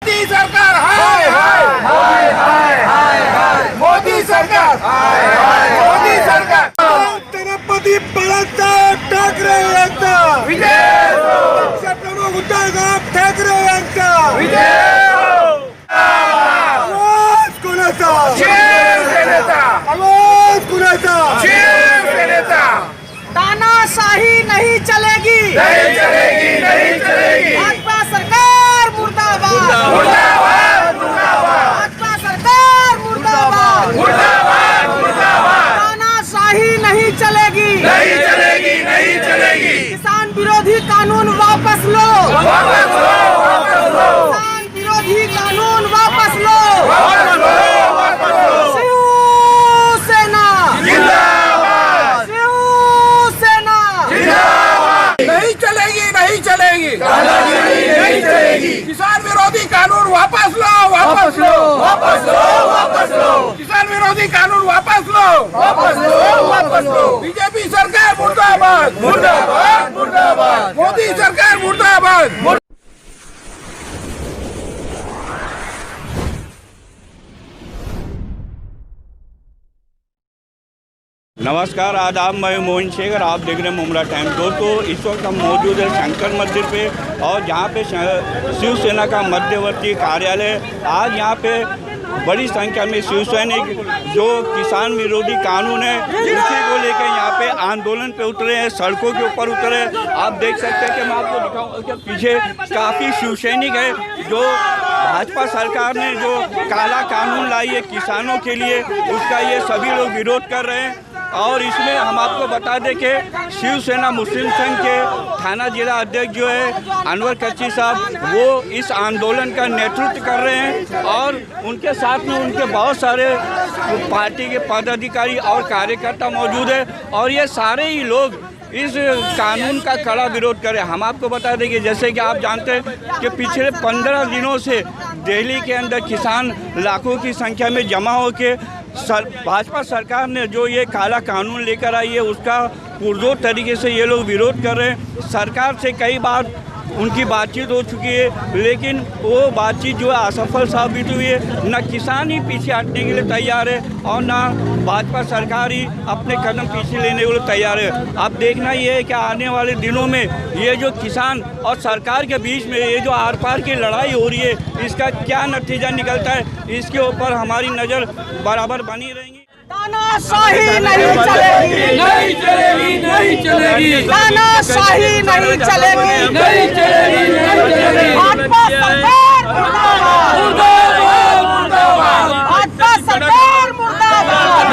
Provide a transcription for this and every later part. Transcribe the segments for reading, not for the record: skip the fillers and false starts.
मोदी सरकार हाय हाय हाय हाय हाय हाय मोदी सरकार हाय हाय मोदी सरकार छत्रपती बाळासाहेब ठाकरे यांचा विजय हो पक्षप्रमुख उद्धवसाहेब ठाकरे यांचा विजय हो आवाज कोणाचा शिवसेनेचा आवाज कोणाचा शिवसेनेचा तानाशाही नहीं चलेगी, नहीं चलेगी नहीं चलेगी भाजपा सरकार मुर्दाबाद, मुर्दाबाद मुर्दाबाद भाजपा सरकार मुर्दाबाद, मुर्दाबाद मुर्दाबाद तानाशाही नहीं चलेगी, नहीं चलेगी नहीं चलेगी किसान विरोधी कानून वापस लो, वापस लो वापस लो किसान विरोधी कानून वापस लो, वापस लो वापस लो शिवसेना जिंदाबाद शिवसेना जिंदाबाद नहीं चलेगी नहीं चलेगी नहीं चलेगी किसान विरोधी कानून वापस लो वापस लो वापस लो वापस लो किसान विरोधी कानून वापस लो वापस लो वापस लो बीजेपी सरकार मुर्दाबाद मुर्दाबाद मुर्दाबाद मोदी सरकार मुर्दाबाद। नमस्कार आदाब, मैं मोहन शेखर, आप देख रहे हैं मुमरा टाइम। दोस्तों इस वक्त हम मौजूद है शंकर मंदिर पे और जहाँ पे शिवसेना का मध्यवर्ती कार्यालय। आज यहाँ पे बड़ी संख्या में शिव सैनिक जो किसान विरोधी कानून है उसी को लेकर यहाँ पे आंदोलन पे उतरे हैं, सड़कों के ऊपर उतरे। आप देख सकते हैं कि मैं आपको दिखाऊँ कि पीछे काफ़ी शिव सैनिक है जो भाजपा सरकार ने जो काला कानून लाई है किसानों के लिए उसका ये सभी लोग विरोध कर रहे हैं। और इसमें हम आपको बता दें कि शिवसेना मुस्लिम संघ के थाना जिला अध्यक्ष जो है अनवर कच्ची साहब वो इस आंदोलन का नेतृत्व कर रहे हैं और उनके साथ में उनके बहुत सारे पार्टी के पदाधिकारी और कार्यकर्ता मौजूद है और ये सारे ही लोग इस कानून का कड़ा विरोध करें। हम आपको बता दें कि जैसे कि आप जानते हैं कि पिछले 15 दिनों से दिल्ली के अंदर किसान लाखों की संख्या में जमा होकर भाजपा सरकार ने जो ये काला कानून लेकर आई है उसका पुरजोर तरीके से ये लोग विरोध कर रहे हैं। सरकार से कई बार उनकी बातचीत हो चुकी है लेकिन वो बातचीत जो है असफल साबित हुई है। न किसान ही पीछे हटने के लिए तैयार है और न भाजपा सरकार ही अपने कदम पीछे लेने के लिए तैयार है। अब देखना ये है कि आने वाले दिनों में ये जो किसान और सरकार के बीच में ये जो आर पार की लड़ाई हो रही है इसका क्या नतीजा निकलता है, इसके ऊपर हमारी नज़र बराबर बनी रहेंगी। तानाशाही नहीं चलेगी, नहीं चलेगी नहीं चलेगी तानाशाही नहीं चलेगी, नहीं चलेगी नहीं चलेगी भाजपा सरकार मुर्दाबाद, मुर्दाबाद मुर्दाबाद भाजपा सरकार मुर्दाबाद,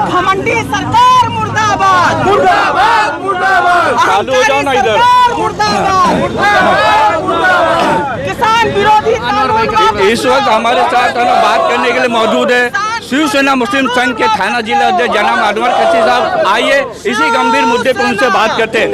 घमंडी सरकार मुर्दाबाद, मुर्दाबाद मुर्दाबाद चालू हो जाओ ना इधर। सरकार मुर्दाबाद, किसान विरोधी कानून वापस इस वक्त हमारे साथ बात करने के लिए मौजूद है शिवसेना मुस्लिम संघ के थाना जिला अध्यक्ष जनाब अनवर कच्ची साहब। आइए इसी गंभीर मुद्दे पर उनसे बात करते हैं।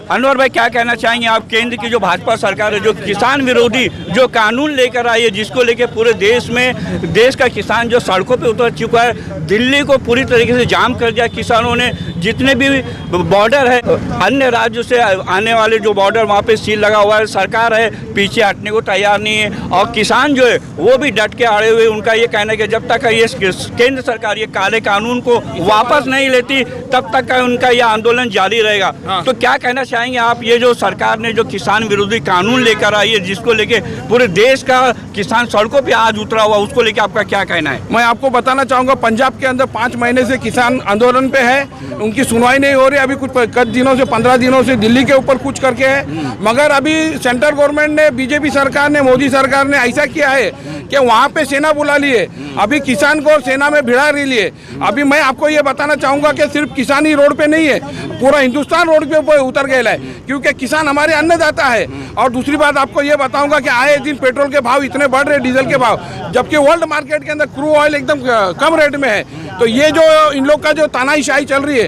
अनवर भाई क्या कहना चाहेंगे आप, केंद्र की जो भाजपा सरकार है जो किसान विरोधी जो कानून लेकर आई है जिसको लेकर पूरे देश में देश का किसान जो सड़कों पे उतर चुका है, दिल्ली को पूरी तरीके से जाम कर दिया किसानों ने। जितने भी बॉर्डर है अन्य राज्यों से आने वाले जो बॉर्डर वहाँ पे सील लगा हुआ है, सरकार है पीछे हटने को तैयार नहीं है और किसान जो है वो भी डट के अड़े हुए। उनका ये कहना है कि जब तक ये केंद्र सरकार ये काले कानून को वापस नहीं लेती तब तक का उनका ये आंदोलन जारी रहेगा। तो क्या कहना चाहेंगे आप, ये जो सरकार ने जो किसान विरोधी कानून लेकर आई है जिसको लेके पूरे देश का किसान सड़कों पे आज उतरा हुआ उसको लेके आपका क्या कहना है? मैं आपको बताना चाहूँगा पंजाब के अंदर 5 महीने से किसान आंदोलन पे है, उनकी सुनवाई नहीं हो रही। अभी कुछ दिनों से 15 दिनों से दिल्ली के ऊपर कुछ करके है, मगर अभी सेंट्रल गवर्नमेंट ने बीजेपी सरकार ने मोदी सरकार ने ऐसा किया है कि वहाँ पे सेना बुला लिए, अभी किसान को सेना में भिड़ा रही है। अभी मैं आपको ये बताना चाहूँगा कि सिर्फ किसान ही रोड पे नहीं है, पूरा हिंदुस्तान रोड पे ऊपर उतर गया है क्योंकि किसान हमारे अन्नदाता है। और दूसरी बात आपको ये बताऊंगा कि आए दिन पेट्रोल के भाव इतने बढ़ रहे, डीजल के भाव, जबकि वर्ल्ड मार्केट के अंदर क्रूड ऑयल एकदम कम रेट में है। तो ये जो इन लोग का जो तानाशाही चल रही है,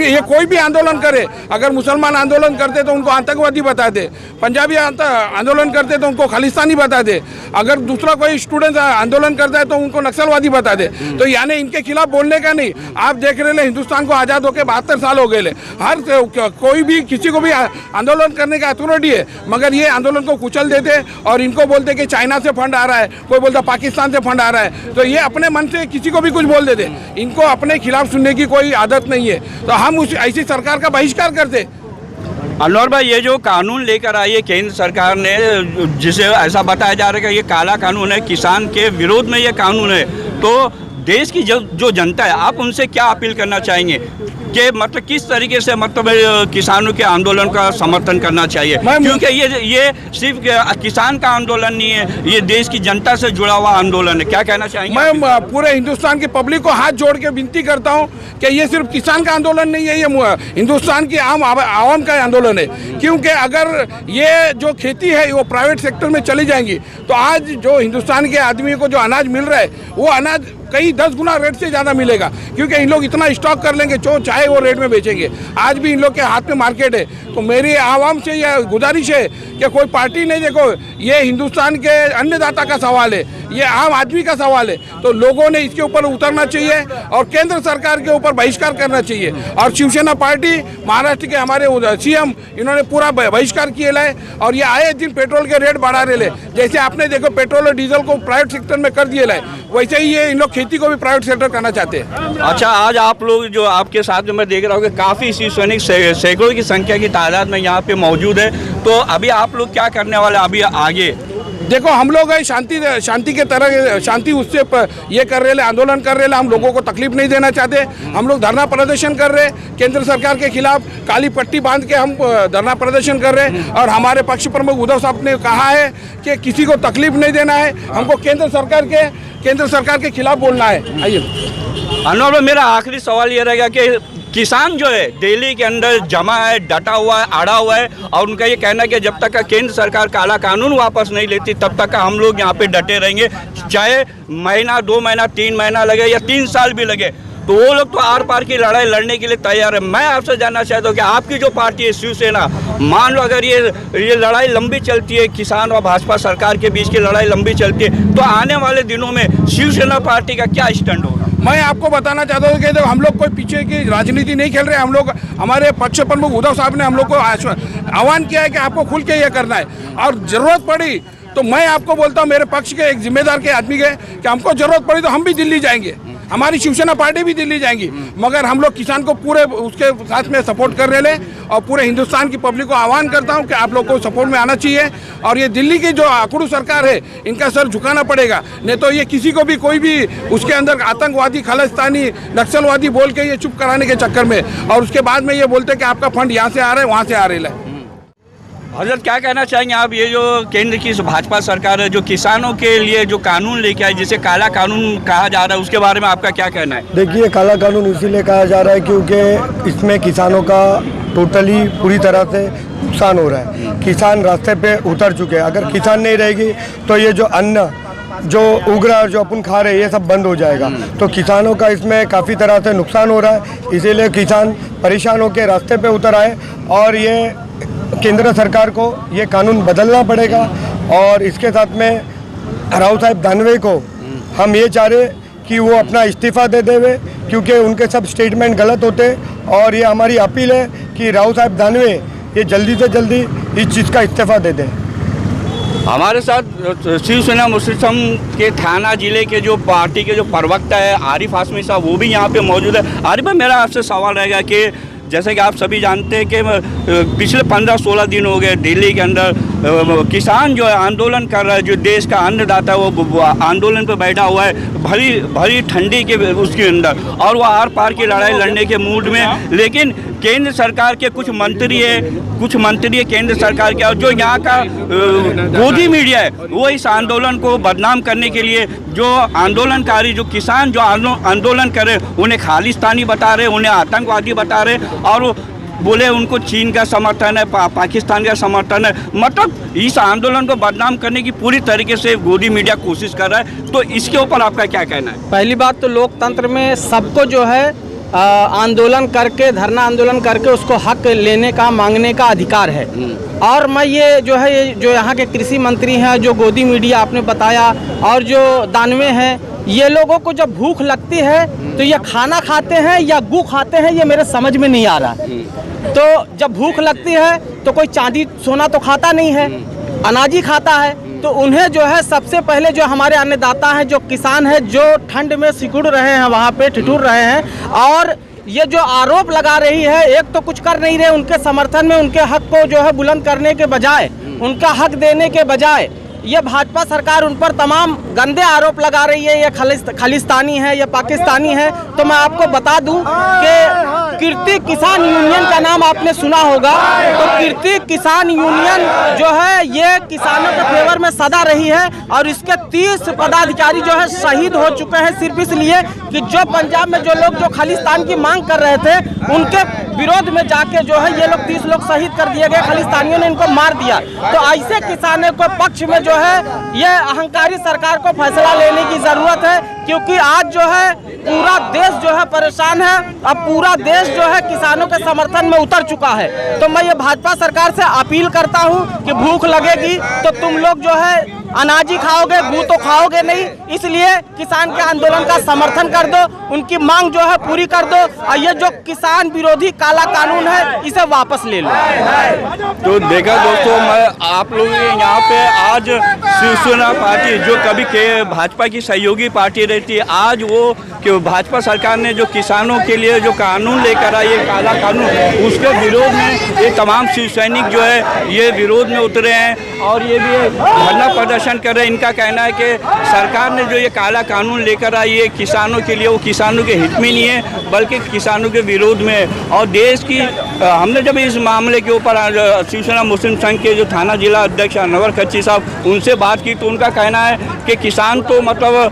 ये कोई भी आंदोलन करे, अगर मुसलमान आंदोलन करते तो उनको आतंकवादी बताते, पंजाबी आंदोलन करते तो उनको खालिस्तानी बताते, अगर दूसरा कोई स्टूडेंट आंदोलन करता है तो उनको नक्सलवादी बताते। तो यानी इनके खिलाफ बोलने का नहीं। आप देख रहे हैं हिंदुस्तान को आज़ाद होकर 72 साल हो गए, हर कोई भी किसी को भी आंदोलन करने का अथॉरिटी है, मगर ये आंदोलन को कुचल देते और इनको बोलते कि चाइना से फंड आ रहा है, कोई बोलता पाकिस्तान से फंड आ रहा है, तो ये अपने मन से किसी को भी कुछ बोल देते। इनको अपने खिलाफ सुनने की कोई आदत नहीं है, तो हम उस ऐसी सरकार का बहिष्कार करते। अनवर भाई, ये जो कानून लेकर आई है केंद्र सरकार ने, जिसे ऐसा बताया जा रहा है कि ये काला कानून है, किसान के विरोध में ये कानून है, तो देश की जो जनता है, आप उनसे क्या अपील करना चाहेंगे कि मतलब किस तरीके से मतलब किसानों के आंदोलन का समर्थन करना चाहिए? क्योंकि ये सिर्फ किसान का आंदोलन नहीं है, ये देश की जनता से जुड़ा हुआ आंदोलन है। क्या कहना चाहेंगे? मैं पूरे हिंदुस्तान की पब्लिक को हाथ जोड़ के विनती करता हूं कि ये सिर्फ किसान का आंदोलन नहीं है, ये हिंदुस्तान की आवाम का आंदोलन है। क्योंकि अगर ये जो खेती है वो प्राइवेट सेक्टर में चली जाएंगी तो आज जो हिंदुस्तान के आदमी को जो अनाज मिल रहा है वो अनाज कई 10 गुना रेट से ज़्यादा मिलेगा, क्योंकि इन लोग इतना स्टॉक कर लेंगे जो चाहे वो रेट में बेचेंगे। आज भी इन लोग के हाथ में मार्केट है। तो मेरी आवाम से यह गुजारिश है कि कोई पार्टी नहीं, देखो ये हिंदुस्तान के अन्नदाता का सवाल है, ये आम आदमी का सवाल है, तो लोगों ने इसके ऊपर उतरना चाहिए और केंद्र सरकार के ऊपर बहिष्कार करना चाहिए। और शिवसेना पार्टी, महाराष्ट्र के हमारे सीएम, इन्होंने पूरा बहिष्कार किए लाए और ये आए दिन पेट्रोल के रेट बढ़ा रहे। जैसे आपने देखो पेट्रोल और डीजल को प्राइवेट सेक्टर में कर दिए लाए, वैसे ही ये इन लोग खेती को भी प्राइवेट सेक्टर करना चाहते हैं। अच्छा, आज आप लोग जो आपके साथ जो मैं देख रहा हूँ कि काफ़ी शिव सैनिक सैकड़ों की संख्या की तादाद में यहाँ पे मौजूद है, तो अभी आप लोग क्या करने वाले अभी आगे? देखो हम लोग शांति के तरह शांति उससे ये कर रहे, आंदोलन कर रहे, हम लोगों को तकलीफ नहीं देना चाहते। हम लोग धरना प्रदर्शन कर रहे केंद्र सरकार के खिलाफ, काली पट्टी बांध के हम धरना प्रदर्शन कर रहे और हमारे पक्ष प्रमुख उद्धव साहब ने कहा है कि किसी को तकलीफ नहीं देना है, हमको केंद्र सरकार के खिलाफ बोलना है। आइए अनवर, मेरा आखिरी सवाल ये रहेगा कि किसान जो है दिल्ली के अंदर जमा है, डटा हुआ है, अड़ा हुआ है और उनका ये कहना है कि जब तक का केंद्र सरकार काला कानून वापस नहीं लेती तब तक का हम लोग यहाँ पे डटे रहेंगे, चाहे महीना, 2 महीना, 3 महीना लगे या 3 साल भी लगे। तो वो लोग तो आर पार की लड़ाई लड़ने के लिए तैयार है। मैं आपसे जानना चाहता हूँ कि आपकी जो पार्टी है शिवसेना, मान लो अगर ये लड़ाई लंबी चलती है, किसान और भाजपा सरकार के बीच की लड़ाई लंबी चलती है, तो आने वाले दिनों में शिवसेना पार्टी का क्या स्टैंड होगा? मैं आपको बताना चाहता हूँ कि हम लोग कोई पीछे की राजनीति नहीं खेल रहे। हम लोग, हमारे पक्ष प्रमुख उद्धव साहब ने हम लोग को आह्वान किया है कि आपको खुल के ये करना है और ज़रूरत पड़ी तो मैं आपको बोलता हूँ, मेरे पक्ष के एक जिम्मेदार के आदमी के, कि हमको ज़रूरत पड़ी तो हम भी दिल्ली जाएंगे, हमारी शिवसेना पार्टी भी दिल्ली जाएंगी, मगर हम लोग किसान को पूरे उसके साथ में सपोर्ट कर रहे हैं और पूरे हिंदुस्तान की पब्लिक को आह्वान करता हूं कि आप लोग को सपोर्ट में आना चाहिए। और ये दिल्ली की जो आकड़ू सरकार है इनका सर झुकाना पड़ेगा, नहीं तो ये किसी को भी कोई भी उसके अंदर आतंकवादी, खालिस्तानी, नक्सलवादी बोल के ये चुप कराने के चक्कर में और उसके बाद में ये बोलते कि आपका फंड यहाँ से आ रहा है, वहाँ से आ रहा है। हजरत, क्या कहना चाहेंगे आप, ये जो केंद्र की भाजपा सरकार है जो किसानों के लिए जो कानून लेके आई, जिसे काला कानून कहा जा रहा है, उसके बारे में आपका क्या कहना है? देखिए, काला कानून इसीलिए कहा जा रहा है क्योंकि इसमें किसानों का टोटली पूरी तरह से नुकसान हो रहा है। किसान रास्ते पे उतर चुके हैं। अगर किसान नहीं रहेगी तो ये जो अन्न जो उग रहा है, जो अपन खा रहे हैं, ये सब बंद हो जाएगा। तो किसानों का इसमें काफ़ी तरह से नुकसान हो रहा है, इसीलिए किसान परेशान होकर रास्ते पे उतर आए और ये केंद्र सरकार को ये कानून बदलना पड़ेगा। और इसके साथ में राव साहब दानवे को हम ये चाह रहे कि वो अपना इस्तीफ़ा दे देवे, क्योंकि उनके सब स्टेटमेंट गलत होते। और ये हमारी अपील है कि राव साहब दानवे ये जल्दी से जल्दी इस चीज़ का इस्तीफ़ा दे दें। हमारे साथ शिवसेना मुस्लिम के थाना जिले के जो पार्टी के जो प्रवक्ता है आरिफ हाशमी साहब, वो भी यहाँ पे मौजूद है। आरिफ भाई, मेरा आपसे सवाल रहेगा कि जैसे कि आप सभी जानते हैं कि पिछले 15-16 दिन हो गए दिल्ली के अंदर किसान जो है आंदोलन कर रहा है, जो देश का अन्नदाता है वो आंदोलन पर बैठा हुआ है भरी ठंडी के उसके अंदर, और वो आर पार की लड़ाई लड़ने के मूड में। लेकिन केंद्र सरकार के कुछ मंत्री है केंद्र सरकार के, और जो यहाँ का गोदी मीडिया है वो इस आंदोलन को बदनाम करने के लिए जो आंदोलनकारी, जो किसान जो आंदोलन कर रहे, उन्हें खालिस्तानी बता रहे, उन्हें आतंकवादी बता रहे और बोले उनको चीन का समर्थन है, पाकिस्तान का समर्थन है। मतलब इस आंदोलन को बदनाम करने की पूरी तरीके से गोदी मीडिया कोशिश कर रहा है। तो इसके ऊपर आपका क्या कहना है? पहली बात तो लोकतंत्र में सबको जो है आंदोलन करके, धरना आंदोलन करके उसको हक लेने का, मांगने का अधिकार है। और मैं ये जो है, ये जो यहाँ के कृषि मंत्री हैं, जो गोदी मीडिया आपने बताया, और जो दानवे हैं, ये लोगों को जब भूख लगती है तो ये खाना खाते हैं या गू खाते हैं, ये मेरे समझ में नहीं आ रहा। तो जब भूख लगती है तो कोई चांदी सोना तो खाता नहीं है, अनाज ही खाता है। तो उन्हें जो है सबसे पहले जो हमारे अन्नदाता हैं, जो किसान हैं, जो ठंड में सिकुड़ रहे हैं, वहाँ पे ठिठुर रहे हैं, और ये जो आरोप लगा रही है, एक तो कुछ कर नहीं रहे उनके समर्थन में, उनके हक को जो है बुलंद करने के बजाय, उनका हक देने के बजाय ये भाजपा सरकार उन पर तमाम गंदे आरोप लगा रही है। ये खालिस्तानी है, ये पाकिस्तानी है। तो मैं आपको बता दूं कि कीर्ति किसान यूनियन का नाम आपने सुना होगा। तो कीर्ति किसान यूनियन जो है ये किसानों के फेवर में सदा रही है, और इसके 30 पदाधिकारी जो है शहीद हो चुके हैं, सिर्फ इसलिए कि जो पंजाब में जो लोग जो खालिस्तान की मांग कर रहे थे, उनके विरोध में जाके जो है ये लोग 30 लोग शहीद कर दिए गए, खालिस्तानियों ने इनको मार दिया। तो ऐसे किसानों को पक्ष में जो है ये अहंकारी सरकार को फैसला लेने की जरूरत है, क्योंकि आज जो है पूरा देश जो है परेशान है। अब पूरा देश जो है किसानों के समर्थन में उतर चुका है। तो मैं ये भाजपा सरकार से अपील करता हूँ कि भूख लगेगी तो तुम लोग जो है अनाज ही खाओगे, गू तो खाओगे नहीं। इसलिए किसान के आंदोलन का समर्थन कर दो, उनकी मांग जो है पूरी कर दो, और ये जो किसान विरोधी काला कानून है इसे वापस ले लो। तो देखा दोस्तों, मैं आप लोगों के यहाँ पे आज शिवसेना पार्टी जो कभी के भाजपा की सहयोगी पार्टी रहती है, आज वो कि भाजपा सरकार ने जो किसानों के लिए जो कानून लेकर आई, ये काला कानून, उसके विरोध में ये तमाम शिव सैनिक जो है ये विरोध में उतरे हैं और ये भी धरना प्रदर्शन कर रहे हैं। इनका कहना है कि सरकार ने जो ये काला कानून लेकर आई है किसानों के लिए, वो किसानों के हित में नहीं है बल्कि किसानों के विरोध में है। और देश की हमने जब इस मामले के ऊपर शिवसेना मुस्लिम संघ के जो थाना जिला अध्यक्ष अनवर खच्ची साहब, उनसे बात की तो उनका कहना है कि किसान तो मतलब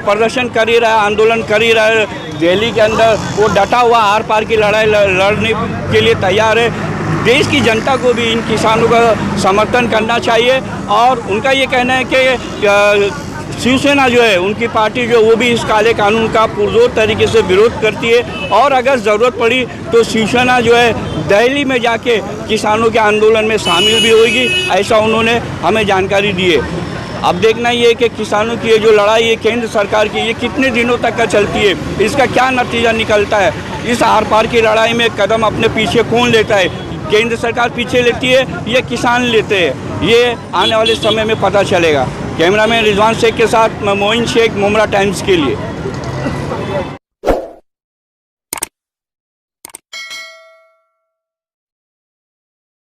प्रदर्शन कर ही रहा है, आंदोलन कर ही रहा है, दिल्ली के अंदर वो डटा हुआ आर पार की लड़ाई लड़ने के लिए तैयार है। देश की जनता को भी इन किसानों का समर्थन करना चाहिए। और उनका ये कहना है कि शिवसेना जो है, उनकी पार्टी जो, वो भी इस काले कानून का पुरजोर तरीके से विरोध करती है, और अगर ज़रूरत पड़ी तो शिवसेना जो है दिल्ली में जाके किसानों के आंदोलन में शामिल भी होगी, ऐसा उन्होंने हमें जानकारी दी है। अब देखना ये है कि किसानों की ये जो लड़ाई है केंद्र सरकार की, ये कितने दिनों तक का चलती है, इसका क्या नतीजा निकलता है। इस आर पार की लड़ाई में कदम अपने पीछे कौन लेता है, केंद्र सरकार पीछे लेती है या किसान लेते हैं, ये आने वाले समय में पता चलेगा। कैमरामैन रिजवान शेख के साथ मैं मोइन शेख, मुमरा टाइम्स के लिए।